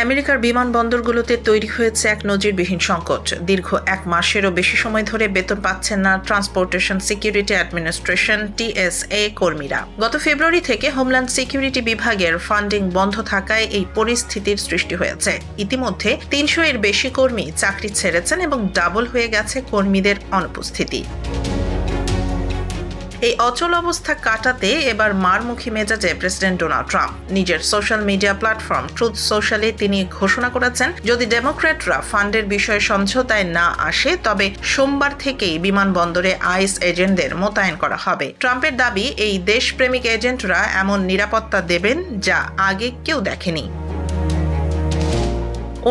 আমেরিকার বিমানবন্দরগুলোতে তৈরি হয়েছে এক নজিরবিহীন সংকট। দীর্ঘ 1 মাসেরও বেশি সময় ধরে বেতন পাচ্ছেন না ট্রান্সপোর্টেশন সিকিউরিটি অ্যাডমিনিস্ট্রেশন টিএসএ কর্মীরা। গত ফেব্রুয়ারি থেকে হোমল্যান্ড সিকিউরিটি বিভাগের ফান্ডিং বন্ধ থাকায় এই পরিস্থিতির সৃষ্টি হয়েছে। ইতিমধ্যে 300 এর বেশি কর্মী চাকরি ছেড়েছেন এবং ডাবল হয়ে গেছে কর্মীদের অনুপস্থিতি। এই অচল অবস্থা কাটাতে এবার মারমুখী মেজাজে প্রেসিডেন্ট ডোনাল্ড ট্রাম্প। নিজের সোশ্যাল মিডিয়া প্ল্যাটফর্ম ট্রুথ সোশ্যালে তিনি ঘোষণা করেছেন, যদি ডেমোক্র্যাটরা ফান্ডের বিষয়ে সমঝোতায় না আসে তবে সোমবার থেকেই বিমানবন্দরে আইস এজেন্টদের মোতায়েন করা হবে। ট্রাম্পের দাবি, এই দেশপ্রেমিক এজেন্টরা এমন নিরাপত্তা দেবেন যা আগে কেউ দেখেনি।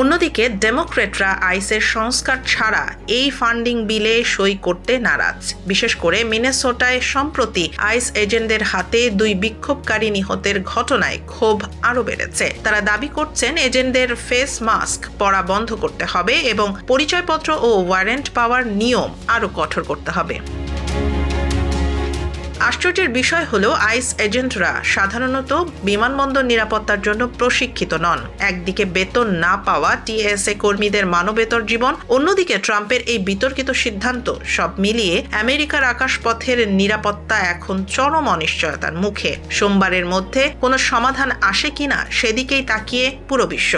অন্যদিকে ডেমোক্র্যাটরা আইসের সংস্কার ছাড়া এই ফান্ডিং বিলে সই করতে নারাজ। বিশেষ করে মিনেসোটায় সম্প্রতি আইস এজেন্টদের হাতে 2 বিক্ষোভকারী নিহতের ঘটনায় ক্ষোভ আরও বেড়েছে। তারা দাবি করছেন এজেন্টদের ফেস মাস্ক পরা বন্ধ করতে হবে এবং পরিচয়পত্র ও ওয়ারেন্ট পাওয়ার নিয়ম আরও কঠোর করতে হবে। আশ্চর্যের বিষয় হলো, আইস এজেন্টরা সাধারণত বিমানবন্দর নিরাপত্তার জন্য প্রশিক্ষিত নন। একদিকে বেতন না পাওয়া টিএসএ কর্মীদের মানবেতর জীবন, অন্যদিকে ট্রাম্পের এই বিতর্কিত সিদ্ধান্ত, সব মিলিয়ে আমেরিকার আকাশপথের নিরাপত্তা এখন চরম অনিশ্চয়তার মুখে। সোমবারের মধ্যে কোনো সমাধান আসে কিনা সেদিকেই তাকিয়ে পুরো বিশ্ব।